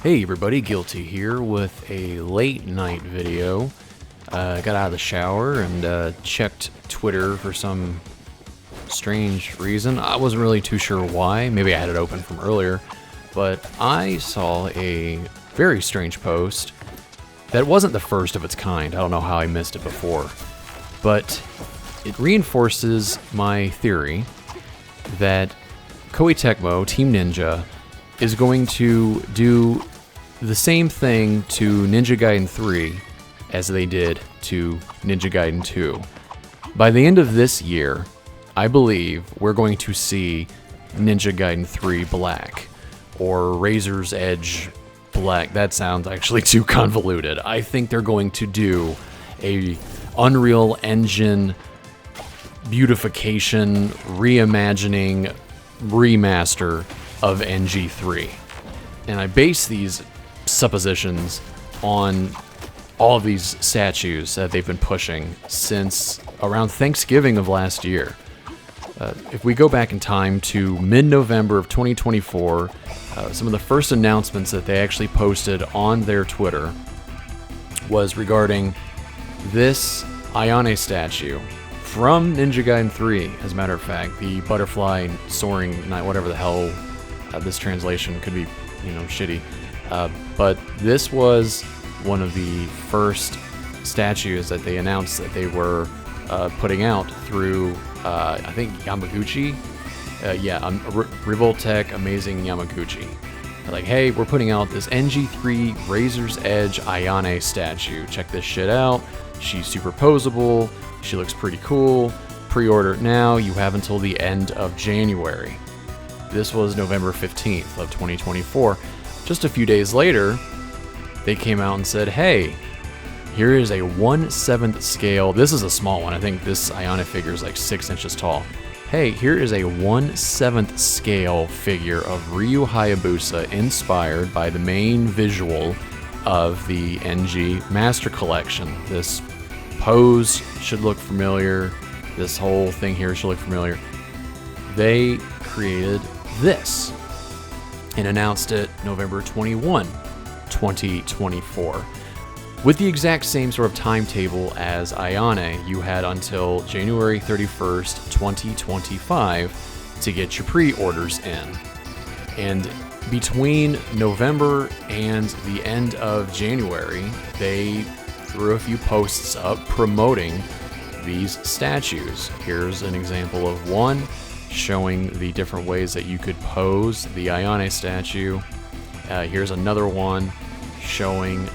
Hey everybody, Guilty here with a late night video. Got out of the shower and checked Twitter for some strange reason. I wasn't really too sure why. Maybe I had it open from earlier. But I saw a very strange post that wasn't the first of its kind. I don't know how I missed it before. But it reinforces my theory that Koei Tecmo, Team Ninja, is going to do the same thing to Ninja Gaiden 3 as they did to Ninja Gaiden 2. By the end of this year, I believe we're going to see Ninja Gaiden 3 Black, or Razor's Edge Black. That sounds actually too convoluted. I think they're going to do a Unreal Engine beautification, reimagining, remaster of NG3. And I base these suppositions on all of these statues that they've been pushing since around Thanksgiving of last year. If we go back in time to mid-November of 2024, some of the first announcements that they actually posted on their Twitter was regarding this Ayane statue from Ninja Gaiden 3, as a matter of fact, the butterfly soaring knight, whatever the hell this translation could be, shitty. But this was one of the first statues that they announced that they were putting out through, I think, Yamaguchi. Revoltech Amazing Yamaguchi. They're like, hey, we're putting out this NG3 Razor's Edge Ayane statue. Check this shit out. She's superposable. She looks pretty cool. Pre-order it now. You have until the end of January. This was November 15th of 2024. Just a few days later, they came out and said, hey, here is a 1/7 scale. This is a small one. I think this Ayane figure is like 6 inches tall. Hey, here is a 1/7 scale figure of Ryu Hayabusa inspired by the main visual of the NG Master Collection. This pose should look familiar. This whole thing here should look familiar. They created this and announced it November 21, 2024. With the exact same sort of timetable as Ayane, you had until January 31st, 2025 to get your pre-orders in. And between November and the end of January, they threw a few posts up promoting these statues. Here's an example of one showing the different ways that you could pose the Ayane statue. Here's another one showing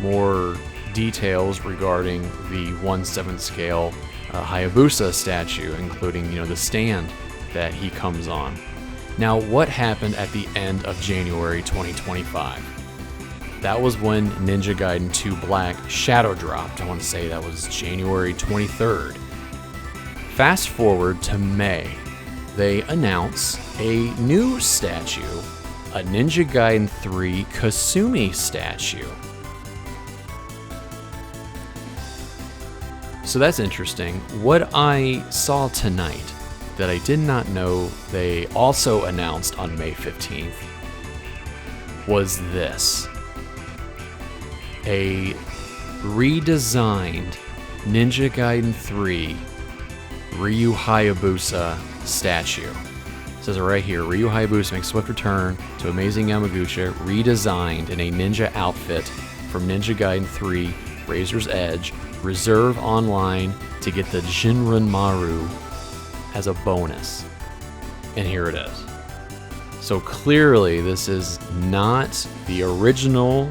more details regarding the 1/7 scale Hayabusa statue, including the stand that he comes on. Now, what happened at the end of January 2025? That was when Ninja Gaiden 2 Black shadow dropped. I want to say that was January 23rd. Fast forward to May, they announce a new statue, a Ninja Gaiden 3 Kasumi statue. So that's interesting. What I saw tonight that I did not know they also announced on May 15th was this. A redesigned Ninja Gaiden 3 Ryu Hayabusa statue. It says it right here, Ryu Hayabusa makes swift return to Amazing Yamaguchi, redesigned in a ninja outfit from Ninja Gaiden 3 Razor's Edge. Reserve online to get the Jinran Maru as a bonus. And here it is. So clearly this is not the original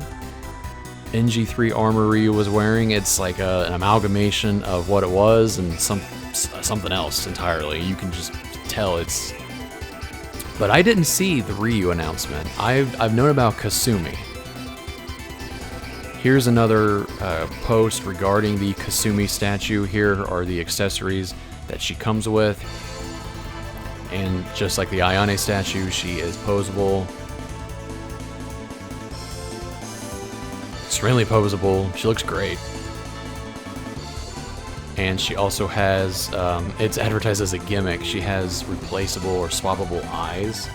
NG3 armor Ryu was wearing. It's like an amalgamation of what it was and something else entirely. You can just tell it's... But I didn't see the Ryu announcement. I've known about Kasumi. Here's another post regarding the Kasumi statue. Here are the accessories that she comes with. And just like the Ayane statue, she is posable. Extremely posable. She looks great. And she also has, it's advertised as a gimmick, she has replaceable or swappable eyes.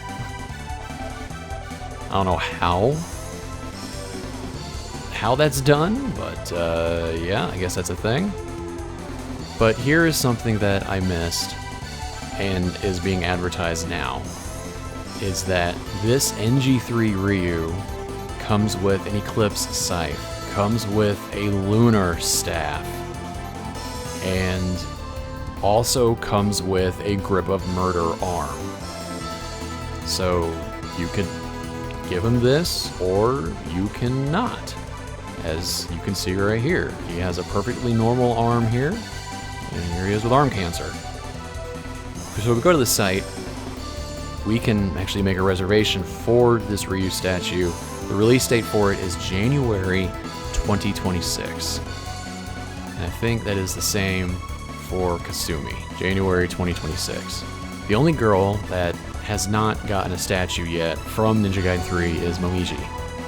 don't know how that's done, but yeah, I guess that's a thing. But here is something that I missed and is being advertised now, is that this NG3 Ryu comes with an Eclipse Scythe, comes with a Lunar Staff, and also comes with a Grip of Murder arm. So you could give him this, or you cannot. As you can see right here, he has a perfectly normal arm here, and here he is with arm cancer. So if we go to the site, we can actually make a reservation for this Ryu statue. The release date for it is January 2026. And I think that is the same for Kasumi, January 2026. The only girl that has not gotten a statue yet from Ninja Gaiden 3 is Momiji.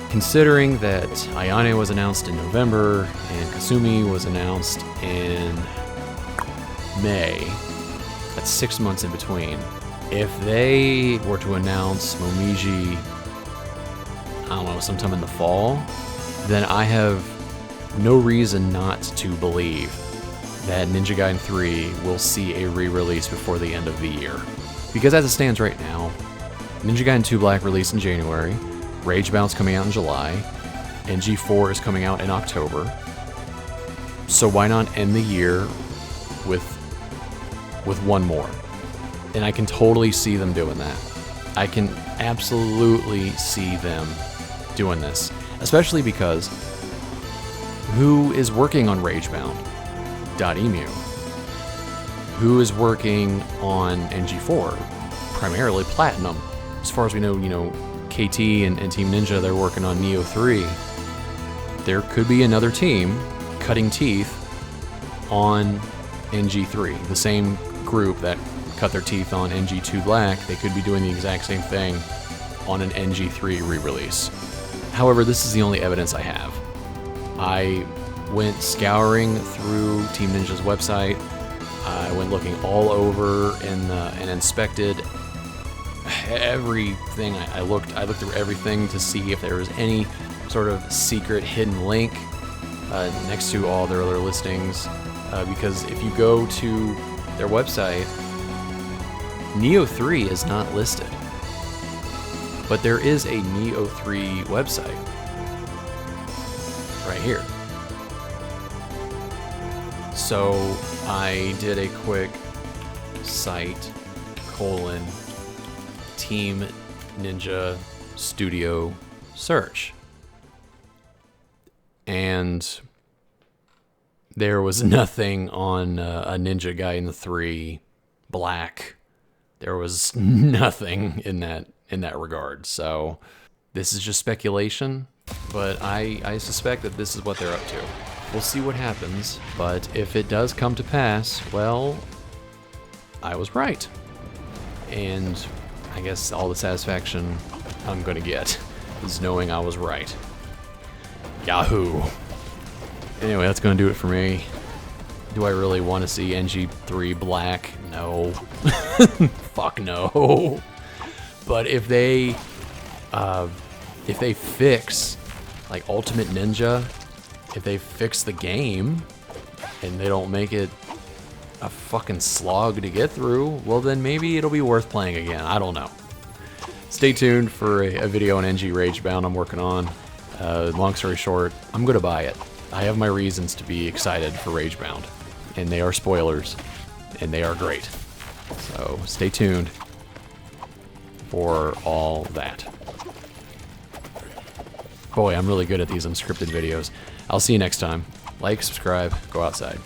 Considering that Ayane was announced in November and Kasumi was announced in May, that's 6 months in between. If they were to announce Momiji, I don't know, sometime in the fall, then I have no reason not to believe that Ninja Gaiden 3 will see a re-release before the end of the year. Because as it stands right now, Ninja Gaiden 2 Black released in January, Ragebound's coming out in July, NG4 is coming out in October. So why not end the year with one more? And I can totally see them doing that. I can absolutely see them doing this. Especially because who is working on Ragebound? .emu. Who is working on NG4? Primarily Platinum. As far as we know, KT and Team Ninja, they're working on Neo 3. There could be another team cutting teeth on NG3. The same group that cut their teeth on NG2 Black, they could be doing the exact same thing on an NG3 re-release. However, this is the only evidence I have. I went scouring through Team Ninja's website. I went looking all over and inspected everything. I looked through everything to see if there was any sort of secret hidden link next to all their other listings. Because if you go to their website, Neo 3 is not listed. But there is a Neo 3 website right here. So I did a quick site Team Ninja Studio search. And there was nothing on a Ninja Gaiden 3 Black. There was nothing in that regard. So this is just speculation, but I suspect that this is what they're up to. We'll see what happens, but if it does come to pass, well, I was right. And I guess all the satisfaction I'm gonna get is knowing I was right. Yahoo! Anyway, that's gonna do it for me. Do I really want to see NG3 Black? No. Fuck no. But if they fix like Ultimate Ninja, if they fix the game and they don't make it a fucking slog to get through, well then maybe it'll be worth playing again. I don't know. Stay tuned for a video on NG Ragebound I'm working on. Long story short, I'm gonna buy it. I have my reasons to be excited for Ragebound, and they are spoilers, and they are great. So stay tuned for all that. Boy, I'm really good at these unscripted videos. I'll see you next time. Like, subscribe, go outside.